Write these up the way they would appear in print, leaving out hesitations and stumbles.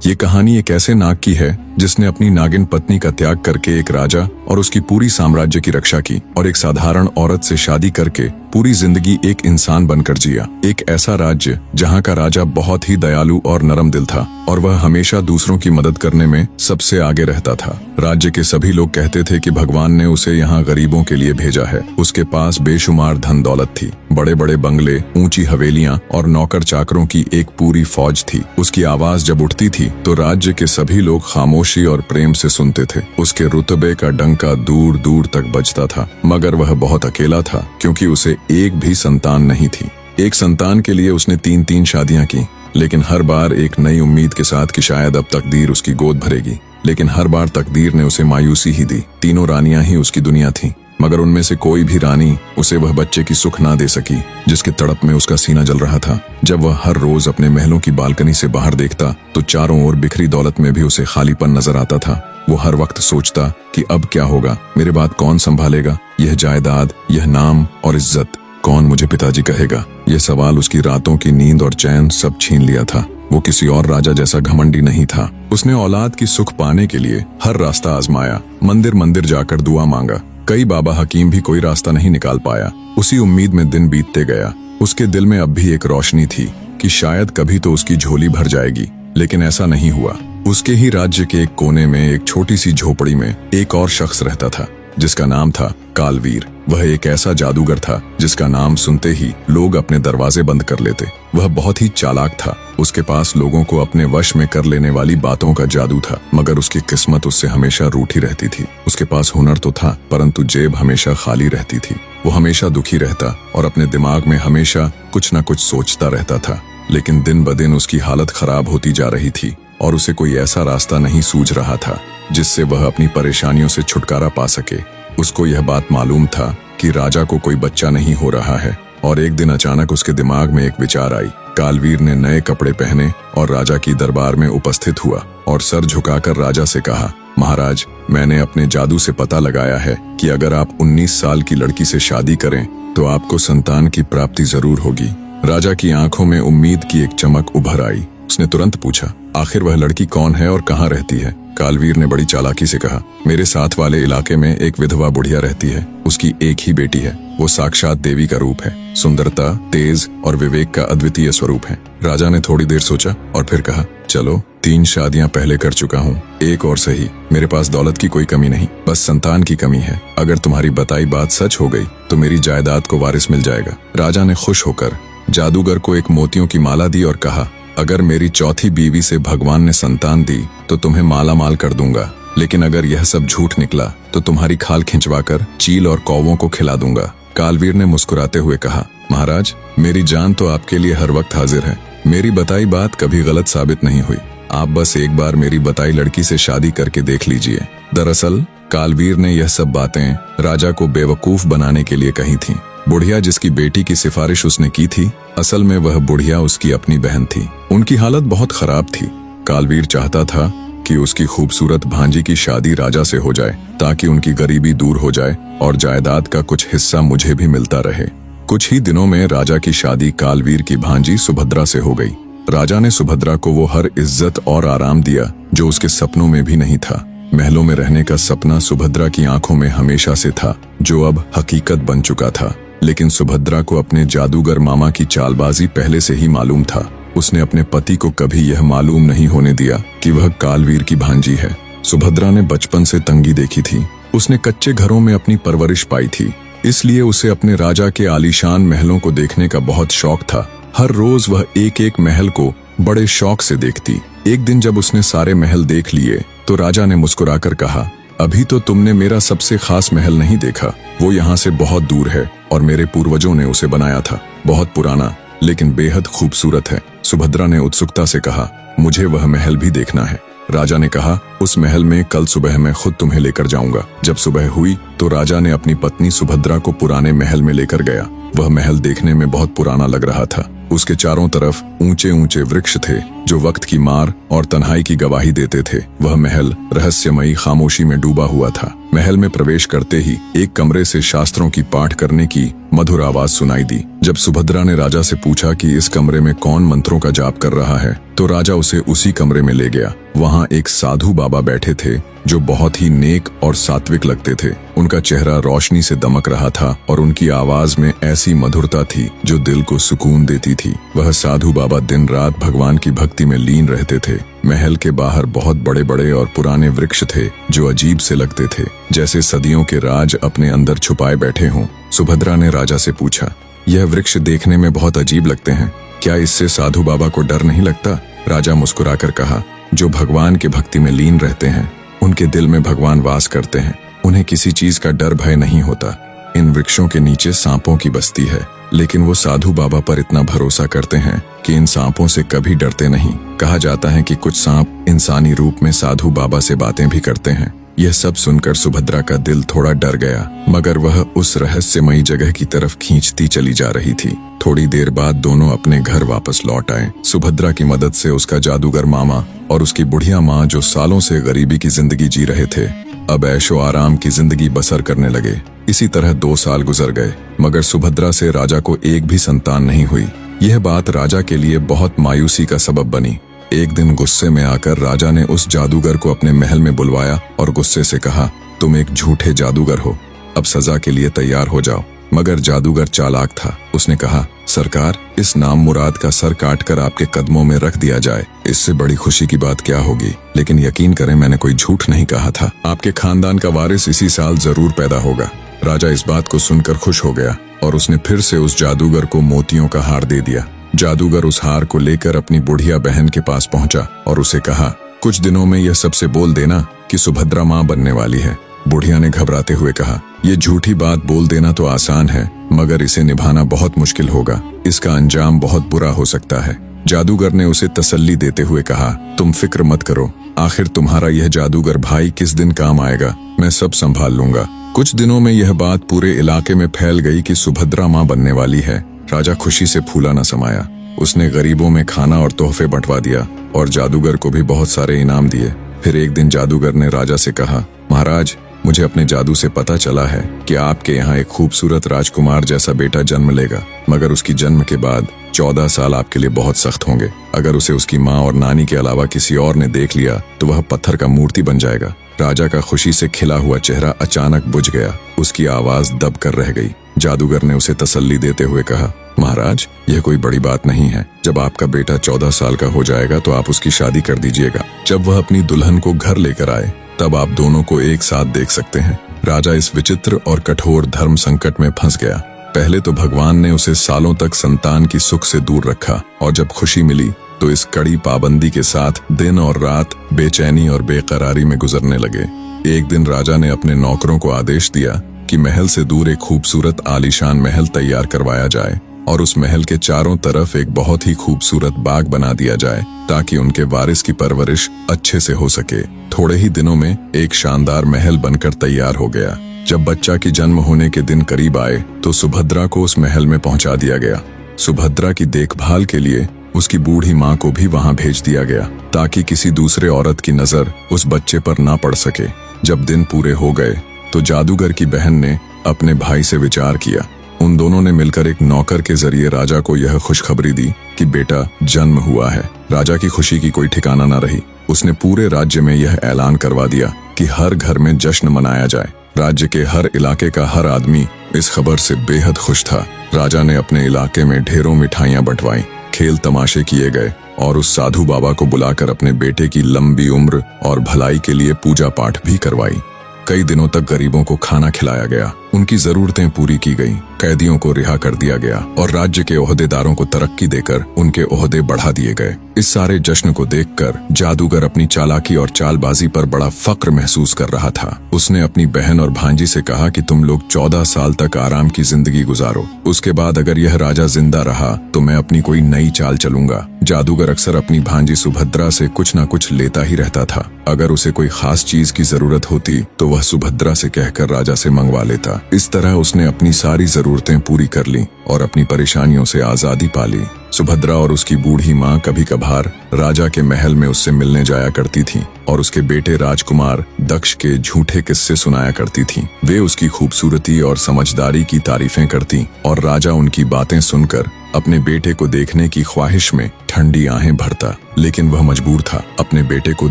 ये कहानी एक ऐसे नाग की है जिसने अपनी नागिन पत्नी का त्याग करके एक राजा और उसकी पूरी साम्राज्य की रक्षा की और एक साधारण औरत से शादी करके पूरी जिंदगी एक इंसान बनकर जिया। एक ऐसा राज्य जहाँ का राजा बहुत ही दयालु और नरम दिल था और वह हमेशा दूसरों की मदद करने में सबसे आगे रहता था। राज्य के सभी लोग कहते थे कि भगवान ने उसे यहाँ गरीबों के लिए भेजा है। उसके पास बेशुमार धन दौलत थी, बड़े बड़े बंगले, ऊंची हवेलियां और नौकर चाकरों की एक पूरी फौज थी। उसकी आवाज जब उठती थी तो राज्य के सभी लोग खामोशी और प्रेम से सुनते थे। उसके रुतबे का डंका दूर दूर तक बजता था, मगर वह बहुत अकेला था क्योंकि उसे एक भी संतान नहीं थी। एक संतान के लिए उसने 3-3 शादियां की, लेकिन हर बार एक नई उम्मीद के साथ कि शायद अब तकदीर उसकी गोद भरेगी। लेकिन हर बार तकदीर ने उसे मायूसी ही दी। तीनों रानियां ही उसकी दुनिया थीं, मगर उनमें से कोई भी रानी उसे वह बच्चे की सुख ना दे सकी जिसके तड़प में उसका सीना जल रहा था। जब वह हर रोज अपने महलों की बालकनी से बाहर देखता तो चारों ओर बिखरी दौलत में भी उसे खालीपन नजर आता था। वो हर वक्त सोचता कि अब क्या होगा, मेरे बाद कौन संभालेगा यह जायदाद, यह नाम और इज्जत, कौन मुझे पिताजी कहेगा। यह सवाल उसकी रातों की नींद और चैन सब छीन लिया था। वो किसी और राजा जैसा घमंडी नहीं था। उसने औलाद की सुख पाने के लिए हर रास्ता आजमाया, मंदिर मंदिर जाकर दुआ मांगा। कई बाबा हकीम भी कोई रास्ता नहीं निकाल पाया। उसी उम्मीद में दिन बीतते गया। उसके दिल में अब भी एक रोशनी थी कि शायद कभी तो उसकी झोली भर जाएगी, लेकिन ऐसा नहीं हुआ। उसके ही राज्य के एक कोने में एक छोटी सी झोपड़ी में एक और शख्स रहता था जिसका नाम था कालवीर। वह एक ऐसा जादूगर था जिसका नाम सुनते ही लोग अपने दरवाजे बंद कर लेते। वह बहुत ही चालाक था। उसके पास लोगों को अपने वश में कर लेने वाली बातों का जादू था, मगर उसकी किस्मत उससे हमेशा रूठी रहती थी। उसके पास हुनर तो था, परंतु जेब हमेशा खाली रहती थी। वो हमेशा दुखी रहता और अपने दिमाग में हमेशा कुछ न कुछ सोचता रहता था। लेकिन दिन ब दिन उसकी हालत खराब होती जा रही थी और उसे कोई ऐसा रास्ता नहीं सूझ रहा था जिससे वह अपनी परेशानियों से छुटकारा पा सके। उसको यह बात मालूम था कि राजा को कोई बच्चा नहीं हो रहा है और एक दिन अचानक उसके दिमाग में एक विचार आई। कालवीर ने नए कपड़े पहने और राजा की दरबार में उपस्थित हुआ और सर झुकाकर राजा से कहा, महाराज, मैंने अपने जादू से पता लगाया है कि अगर आप 19 साल की लड़की से शादी करें तो आपको संतान की प्राप्ति जरूर होगी। राजा की आंखों में उम्मीद की एक चमक उभर आई। उसने तुरंत पूछा, आखिर वह लड़की कौन है और कहाँ रहती है? कालवीर ने बड़ी चालाकी से कहा, मेरे साथ वाले इलाके में एक विधवा बुढ़िया रहती है। उसकी एक ही बेटी है। वो साक्षात देवी का रूप है, सुंदरता, तेज और विवेक का अद्वितीय स्वरूप है। राजा ने थोड़ी देर सोचा और फिर कहा, चलो 3 शादियां पहले कर चुका हूँ, एक और सही। मेरे पास दौलत की कोई कमी नहीं, बस संतान की कमी है। अगर तुम्हारी बताई बात सच हो गई तो मेरी जायदाद को वारिस मिल जाएगा। राजा ने खुश होकर जादूगर को एक मोतियों की माला दी और कहा, अगर मेरी चौथी बीवी से भगवान ने संतान दी तो तुम्हें माला माल कर दूंगा, लेकिन अगर यह सब झूठ निकला तो तुम्हारी खाल खिंचवाकर चील और कौवों को खिला दूंगा। कालवीर ने मुस्कुराते हुए कहा, महाराज, मेरी जान तो आपके लिए हर वक्त हाजिर है। मेरी बताई बात कभी गलत साबित नहीं हुई। आप बस एक बार मेरी बताई लड़की से शादी करके देख लीजिए। दरअसल कालवीर ने यह सब बातें राजा को बेवकूफ बनाने के लिए कही थीं। बुढ़िया जिसकी बेटी की सिफारिश उसने की थी, असल में वह बुढ़िया उसकी अपनी बहन थी। उनकी हालत बहुत खराब थी। कालवीर चाहता था कि उसकी खूबसूरत भांजी की शादी राजा से हो जाए ताकि उनकी गरीबी दूर हो जाए और जायदाद का कुछ हिस्सा मुझे भी मिलता रहे। कुछ ही दिनों में राजा की शादी कालवीर की भांजी सुभद्रा से हो गई। राजा ने सुभद्रा को वो हर इज्जत और आराम दिया जो उसके सपनों में भी नहीं था। महलों में रहने का सपना सुभद्रा की आंखों में हमेशा से था, जो अब हकीकत बन चुका था। लेकिन सुभद्रा को अपने जादूगर मामा की चालबाजी पहले से ही मालूम था। उसने अपने पति को कभी यह मालूम नहीं होने दिया कि वह कालवीर की भांजी है। सुभद्रा ने बचपन से तंगी देखी थी। उसने कच्चे घरों में अपनी परवरिश पाई थी, इसलिए उसे अपने राजा के आलीशान महलों को देखने का बहुत शौक था। हर रोज वह एक एक महल को बड़े शौक से देखती। एक दिन जब उसने सारे महल देख लिए तो राजा ने मुस्कुराकर कहा, अभी तो तुमने मेरा सबसे खास महल नहीं देखा। वो यहाँ से बहुत दूर है और मेरे पूर्वजों ने उसे बनाया था। बहुत पुराना लेकिन बेहद खूबसूरत है। सुभद्रा ने उत्सुकता से कहा, मुझे वह महल भी देखना है। राजा ने कहा, उस महल में कल सुबह मैं खुद तुम्हें लेकर जाऊंगा। जब सुबह हुई तो राजा ने अपनी पत्नी सुभद्रा को पुराने महल में लेकर गया। वह महल देखने में बहुत पुराना लग रहा था। उसके चारों तरफ ऊंचे ऊंचे वृक्ष थे जो वक्त की मार और तन्हाई की गवाही देते थे। वह महल रहस्यमयी खामोशी में डूबा हुआ था। महल में प्रवेश करते ही एक कमरे से शास्त्रों की पाठ करने की मधुर आवाज सुनाई दी। जब सुभद्रा ने राजा से पूछा कि इस कमरे में कौन मंत्रों का जाप कर रहा है, तो राजा उसे उसी कमरे में ले गया। वहाँ एक साधु बाबा बैठे थे जो बहुत ही नेक और सात्विक लगते थे। उनका चेहरा रोशनी से दमक रहा था और उनकी आवाज में ऐसी मधुरता थी जो दिल को सुकून देती थी। वह साधु बाबा दिन रात भगवान की भक्ति में लीन रहते थे। महल के बाहर बहुत बड़े बड़े और पुराने वृक्ष थे जो अजीब से लगते थे, जैसे सदियों के राज अपने अंदर छुपाए बैठे हों। सुभद्रा ने राजा से पूछा, यह वृक्ष देखने में बहुत अजीब लगते हैं, क्या इससे साधु बाबा को डर नहीं लगता? राजा मुस्कुराकर कहा, जो भगवान के भक्ति में लीन रहते हैं उनके दिल में भगवान वास करते हैं, उन्हें किसी चीज का डर भय नहीं होता। इन वृक्षों के नीचे सांपों की बस्ती है, लेकिन वो साधु बाबा पर इतना भरोसा करते हैं कि इन सांपों से कभी डरते नहीं। कहा जाता है कि कुछ सांप इंसानी रूप में साधु बाबा से बातें भी करते हैं। यह सब सुनकर सुभद्रा का दिल थोड़ा डर गया, मगर वह उस रहस्यमयी जगह की तरफ खींचती चली जा रही थी। थोड़ी देर बाद दोनों अपने घर वापस लौट आए। सुभद्रा की मदद से उसका जादूगर मामा और उसकी बुढ़िया माँ, जो सालों से गरीबी की जिंदगी जी रहे थे, अब ऐशो आराम की जिंदगी बसर करने लगे। इसी तरह 2 साल गुजर गए, मगर सुभद्रा से राजा को एक भी संतान नहीं हुई। यह बात राजा के लिए बहुत मायूसी का सबब बनी। एक दिन गुस्से में आकर राजा ने उस जादूगर को अपने महल में बुलवाया और गुस्से से कहा, तुम एक झूठे जादूगर हो, अब सजा के लिए तैयार हो जाओ। मगर जादूगर चालाक था। उसने कहा, सरकार, इस नाम मुराद का सर काटकर आपके कदमों में रख दिया जाए, इससे बड़ी खुशी की बात क्या होगी। लेकिन यकीन करें, मैंने कोई झूठ नहीं कहा था। आपके खानदान का वारिस इसी साल जरूर पैदा होगा। राजा इस बात को सुनकर खुश हो गया और उसने फिर से उस जादूगर को मोतियों का हार दे दिया। जादूगर उस हार को लेकर अपनी बुढ़िया बहन के पास पहुंचा और उसे कहा, कुछ दिनों में यह सबसे बोल देना कि सुभद्रा माँ बनने वाली है। बुढ़िया ने घबराते हुए कहा, ये झूठी बात बोल देना तो आसान है, मगर इसे निभाना बहुत मुश्किल होगा। इसका अंजाम बहुत बुरा हो सकता है। जादूगर ने उसे तसल्ली देते हुए कहा, तुम फिक्र मत करो, आखिर तुम्हारा यह जादूगर भाई किस दिन काम आएगा, मैं सब संभाल लूंगा। कुछ दिनों में यह बात पूरे इलाके में फैल गई कि सुभद्रा माँ बनने वाली है। राजा खुशी से फूला न समाया। उसने गरीबों में खाना और तोहफे बंटवा दिया और जादूगर को भी बहुत सारे इनाम दिए। फिर एक दिन जादूगर ने राजा से कहा, महाराज, मुझे अपने जादू से पता चला है कि आपके यहाँ एक खूबसूरत राजकुमार जैसा बेटा जन्म लेगा, मगर उसकी जन्म के बाद 14 साल आपके लिए बहुत सख्त होंगे। अगर उसे उसकी माँ और नानी के अलावा किसी और ने देख लिया तो वह पत्थर का मूर्ति बन जाएगा। राजा का खुशी से खिला हुआ चेहरा अचानक बुझ गया। उसकी आवाज दब कर रह गई। जादूगर ने उसे तसल्ली देते हुए कहा, महाराज, यह कोई बड़ी बात नहीं है। जब आपका बेटा 14 साल का हो जाएगा तो आप उसकी शादी कर दीजिएगा। जब वह अपनी दुल्हन को घर लेकर आए तब आप दोनों को एक साथ देख सकते हैं। राजा इस विचित्र और कठोर धर्म संकट में फंस गया। पहले तो भगवान ने उसे सालों तक संतान की सुख से दूर रखा, और जब खुशी मिली तो इस कड़ी पाबंदी के साथ दिन और रात बेचैनी और बेकरारी में गुजरने लगे। एक दिन राजा ने अपने नौकरों को आदेश दिया कि महल से दूर एक खूबसूरत आलीशान महल तैयार करवाया जाए और उस महल के चारों तरफ एक बहुत ही खूबसूरत बाग बना दिया जाए ताकि उनके वारिस की परवरिश अच्छे से हो सके। थोड़े ही दिनों में एक शानदार महल बनकर तैयार हो गया। जब बच्चा की जन्म होने के दिन करीब आए तो सुभद्रा को उस महल में पहुंचा दिया गया। सुभद्रा की देखभाल के लिए उसकी बूढ़ी माँ को भी वहां भेज दिया गया ताकि किसी दूसरे औरत की नजर उस बच्चे पर ना पड़ सके। जब दिन पूरे हो गए तो जादूगर की बहन ने अपने भाई से विचार किया। उन दोनों ने मिलकर एक नौकर के जरिए राजा को यह खुशखबरी दी कि बेटा जन्म हुआ है। राजा की खुशी की कोई ठिकाना न रही। उसने पूरे राज्य में यह ऐलान करवा दिया कि हर घर में जश्न मनाया जाए। राज्य के हर इलाके का हर आदमी इस खबर से बेहद खुश था। राजा ने अपने इलाके में ढेरों मिठाइयां बंटवाई, खेल तमाशे किए गए और उस साधु बाबा को बुलाकर अपने बेटे की लंबी उम्र और भलाई के लिए पूजा पाठ भी करवाई। कई दिनों तक गरीबों को खाना खिलाया गया, उनकी जरूरतें पूरी की गईं, कैदियों को रिहा कर दिया गया और राज्य के ओहदेदारों को तरक्की देकर उनके ओहदे बढ़ा दिए गए। इस सारे जश्न को देखकर जादूगर अपनी चालाकी और चालबाजी पर बड़ा फक्र महसूस कर रहा था। उसने अपनी बहन और भांजी से कहा कि तुम लोग 14 साल तक आराम की जिंदगी गुजारो, उसके बाद अगर यह राजा जिंदा रहा तो मैं अपनी कोई नई चाल चलूंगा। जादूगर अक्सर अपनी भांजी सुभद्रा से कुछ न कुछ लेता ही रहता था। अगर उसे कोई खास चीज की जरूरत होती तो वह सुभद्रा से कहकर राजा से मंगवा लेता। इस तरह उसने अपनी सारी जरूरतें पूरी कर ली और अपनी परेशानियों से आजादी पा ली। सुभद्रा और उसकी बूढ़ी माँ कभी कभार राजा के महल में उससे मिलने जाया करती थीं और उसके बेटे राजकुमार दक्ष के झूठे किस्से सुनाया करती थीं। वे उसकी खूबसूरती और समझदारी की तारीफें करती और राजा उनकी बातें सुनकर अपने बेटे को देखने की ख्वाहिश में ठंडी आहें भरता, लेकिन वह मजबूर था, अपने बेटे को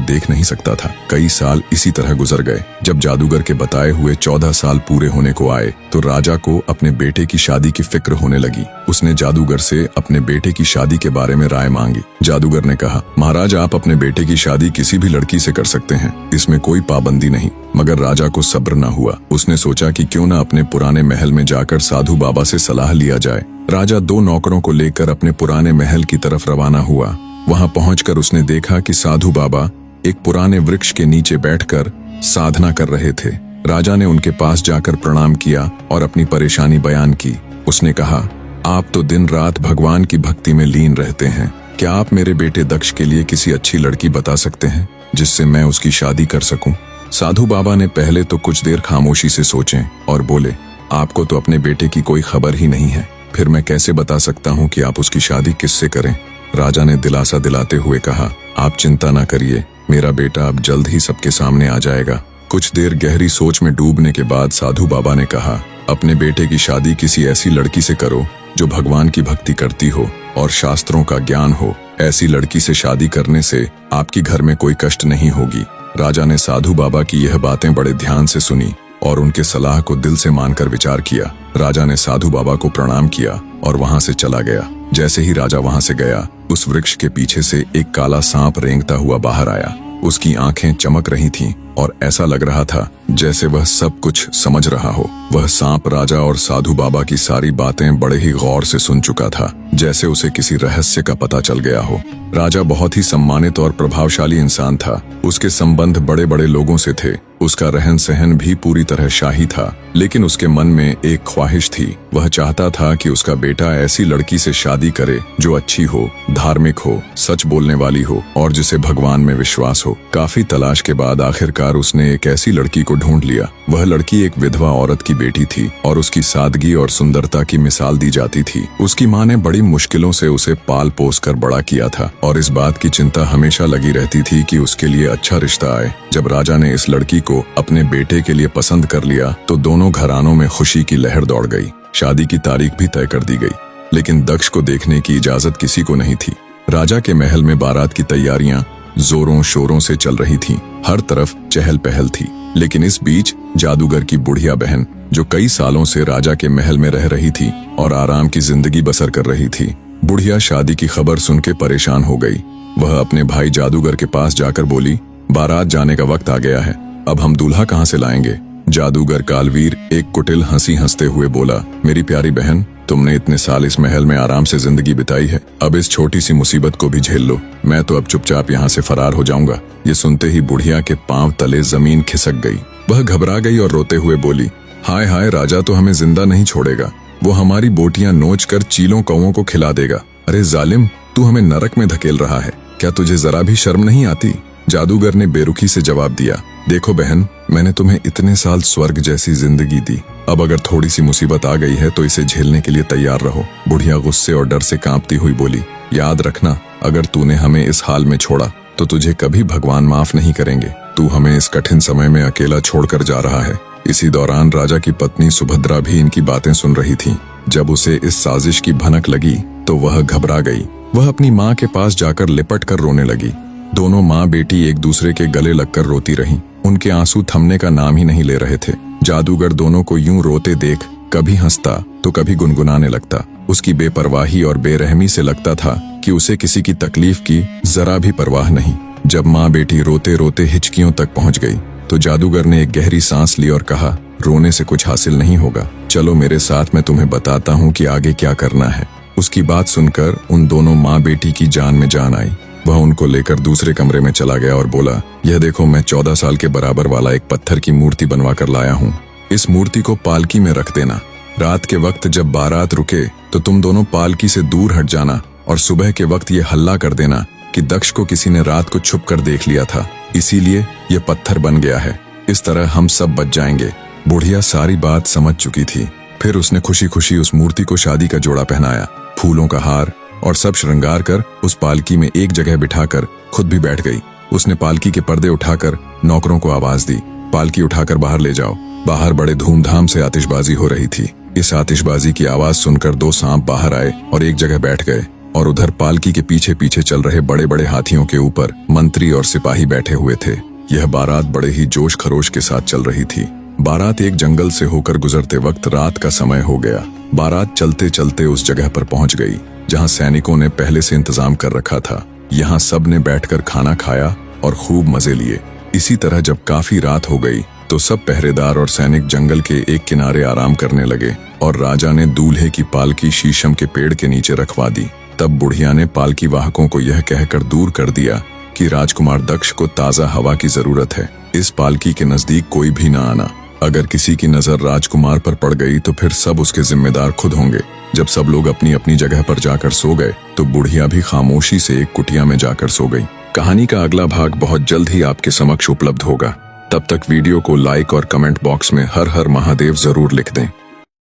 देख नहीं सकता था। कई साल इसी तरह गुजर गए। जब जादूगर के बताए हुए 14 साल पूरे होने को आए तो राजा को अपने बेटे की शादी की फिक्र होने लगी। उसने जादूगर से अपने बेटे की शादी के बारे में राय मांगी। जादूगर ने कहा, महाराज, आप अपने बेटे की शादी किसी भी लड़की से कर सकते हैं, इसमें कोई पाबंदी नहीं। मगर राजा को सब्र न हुआ। उसने सोचा कि क्यों न अपने पुराने महल में जाकर साधु बाबा से सलाह लिया जाए। राजा 2 नौकरों को लेकर अपने पुराने महल की तरफ रवाना हुआ। वहां पहुंचकर उसने देखा कि साधु बाबा एक पुराने वृक्ष के नीचे बैठकर साधना कर रहे थे। राजा ने उनके पास जाकर प्रणाम किया और अपनी परेशानी बयान की। उसने कहा, आप तो दिन रात भगवान की भक्ति में लीन रहते हैं। क्या आप मेरे बेटे दक्ष के लिए किसी अच्छी लड़की बता सकते हैं जिससे मैं उसकी शादी कर सकूं? साधु बाबा ने पहले तो कुछ देर खामोशी से सोचे और बोले, आपको तो अपने बेटे की कोई खबर ही नहीं है, फिर मैं कैसे बता सकता हूँ कि आप उसकी शादी किससे करें? राजा ने दिलासा दिलाते हुए कहा, आप चिंता ना करिए, मेरा बेटा अब जल्द ही सबके सामने आ जाएगा। कुछ देर गहरी सोच में डूबने के बाद साधु बाबा ने कहा, अपने बेटे की शादी किसी ऐसी लड़की से करो जो भगवान की भक्ति करती हो और शास्त्रों का ज्ञान हो। ऐसी लड़की से शादी करने से आपकी घर में कोई कष्ट नहीं होगी। राजा ने साधु बाबा की यह बातें बड़े ध्यान से सुनी और उनके सलाह को दिल से मानकर विचार किया। राजा ने साधु बाबा को प्रणाम किया और वहां से चला गया। जैसे ही राजा वहां से गया, उस वृक्ष के पीछे से एक काला सांप रेंगता हुआ बाहर आया। उसकी आंखें चमक रही थीं और ऐसा लग रहा था जैसे वह सब कुछ समझ रहा हो। वह सांप राजा और साधु बाबा की सारी बातें बड़े ही गौर से सुन चुका था, जैसे उसे किसी रहस्य का पता चल गया हो। राजा बहुत ही सम्मानित और प्रभावशाली इंसान था। उसके संबंध बड़े बड़े लोगों से थे। उसका रहन सहन भी पूरी तरह शाही था, लेकिन उसके मन में एक ख्वाहिश थी। वह चाहता था कि उसका बेटा ऐसी लड़की से शादी करे जो अच्छी हो, धार्मिक हो, सच बोलने वाली हो और जिसे भगवान में विश्वास हो। काफी तलाश के बाद आखिरकार उसने एक ऐसी लड़की को ढूंढ लिया। वह लड़की एक विधवा औरत की बेटी थी और उसकी सादगी और सुंदरता की मिसाल दी जाती थी। उसकी माँ ने बड़ी मुश्किलों से उसे पाल पोस कर बड़ा किया था और इस बात की चिंता हमेशा लगी रहती थी कि उसके लिए अच्छा रिश्ता आए। जब राजा ने इस लड़की को अपने बेटे के लिए पसंद कर लिया तो दोनों घरानों में खुशी की लहर दौड़ गई। शादी की तारीख भी तय कर दी गई, लेकिन दक्ष को देखने की इजाजत किसी को नहीं थी। राजा के महल में बारात की तैयारियां जोरों शोरों से चल रही थीं। हर तरफ चहल पहल थी, लेकिन इस बीच जादूगर की बुढ़िया बहन, जो कई सालों से राजा के महल में रह रही थी और आराम की जिंदगी बसर कर रही थी, बुढ़िया शादी की खबर सुन के परेशान हो गई। वह अपने भाई जादूगर के पास जाकर बोली, बारात जाने का वक्त आ गया है, अब हम दूल्हा कहाँ से लाएंगे? जादूगर कालवीर एक कुटिल हंसी हंसते हुए बोला, मेरी प्यारी बहन, तुमने इतने साल इस महल में आराम से जिंदगी बिताई है, अब इस छोटी सी मुसीबत को भी झेल लो। मैं तो अब चुपचाप यहाँ से फरार हो जाऊंगा। ये सुनते ही बुढ़िया के पांव तले जमीन खिसक गई। वह घबरा गई और रोते हुए बोली, हाय हाय, राजा तो हमें जिंदा नहीं छोड़ेगा, वो हमारी बोटियां नोच कर चीलों कौवों को खिला देगा। अरे जालिम, तू हमें नरक में धकेल रहा है, क्या तुझे जरा भी शर्म नहीं आती? जादूगर ने बेरुखी से जवाब दिया, देखो बहन, मैंने तुम्हें इतने साल स्वर्ग जैसी जिंदगी दी, अब अगर थोड़ी सी मुसीबत आ गई है तो इसे झेलने के लिए तैयार रहो। बुढ़िया गुस्से और डर से कांपती हुई बोली, याद रखना, अगर तूने हमें इस हाल में छोड़ा तो तुझे कभी भगवान माफ नहीं करेंगे। तू हमें इस कठिन समय में अकेला छोड़कर जा रहा है। इसी दौरान राजा की पत्नी सुभद्रा भी इनकी बातें सुन रही थी। जब उसे इस साजिश की भनक लगी तो वह घबरा गई। वह अपनी माँ के पास जाकर लिपट कर रोने लगी। दोनों माँ बेटी एक दूसरे के गले लगकर रोती रहीं। उनके आंसू थमने का नाम ही नहीं ले रहे थे। जादूगर दोनों को यूं रोते देख कभी हंसता तो कभी गुनगुनाने लगता। उसकी बेपरवाही और बेरहमी से लगता था कि उसे किसी की तकलीफ की जरा भी परवाह नहीं। जब माँ बेटी रोते रोते हिचकियों तक पहुंच गई तो जादूगर ने एक गहरी सांस ली और कहा, रोने से कुछ हासिल नहीं होगा, चलो मेरे साथ, मैं तुम्हें बताता हूँ कि आगे क्या करना है। उसकी बात सुनकर उन दोनों माँ बेटी की जान में जान आई। वह उनको लेकर दूसरे कमरे में चला गया और बोला, यह देखो, मैं 14 साल के बराबर वाला एक पत्थर की मूर्ति बनवा कर लाया हूँ। इस मूर्ति को पालकी में रख देना। रात के वक्त जब बारात रुके तो तुम दोनों पालकी से दूर हट जाना और सुबह के वक्त ये हल्ला कर देना कि दक्ष को किसी ने रात को छुप कर देख लिया था, इसीलिए ये पत्थर बन गया है। इस तरह हम सब बच जाएंगे। बुढ़िया सारी बात समझ चुकी थी। फिर उसने खुशी खुशी उस मूर्ति को शादी का जोड़ा पहनाया। फूलों का हार, और सब श्रृंगार कर उस पालकी में एक जगह बिठाकर खुद भी बैठ गई। उसने पालकी के पर्दे उठाकर नौकरों को आवाज दी, पालकी उठाकर बाहर ले जाओ। बाहर बड़े धूमधाम से आतिशबाजी हो रही थी। इस आतिशबाजी की आवाज सुनकर दो सांप बाहर आए और एक जगह बैठ गए, और उधर पालकी के पीछे पीछे चल रहे बड़े बड़े हाथियों के ऊपर मंत्री और सिपाही बैठे हुए थे। यह बारात बड़े ही जोश खरोश के साथ चल रही थी। बारात एक जंगल से होकर गुजरते वक्त रात का समय हो गया। बारात चलते चलते उस जगह पर पहुंच गई जहां सैनिकों ने पहले से इंतजाम कर रखा था। यहाँ सब ने बैठकर खाना खाया और खूब मजे लिए। इसी तरह जब काफी रात हो गई तो सब पहरेदार और सैनिक जंगल के एक किनारे आराम करने लगे और राजा ने दूल्हे की पालकी शीशम के पेड़ के नीचे रखवा दी। तब बुढ़िया ने पालकी वाहकों को यह कहकर दूर कर दिया कि राजकुमार दक्ष को ताजा हवा की जरूरत है, इस पालकी के नजदीक कोई भी ना आना। अगर किसी की नजर राजकुमार पर पड़ गई तो फिर सब उसके जिम्मेदार खुद होंगे। जब सब लोग अपनी अपनी जगह पर जाकर सो गए तो बुढ़िया भी खामोशी से एक कुटिया में जाकर सो गई। कहानी का अगला भाग बहुत जल्द ही आपके समक्ष उपलब्ध होगा। तब तक वीडियो को लाइक और कमेंट बॉक्स में हर हर महादेव जरूर लिख दें।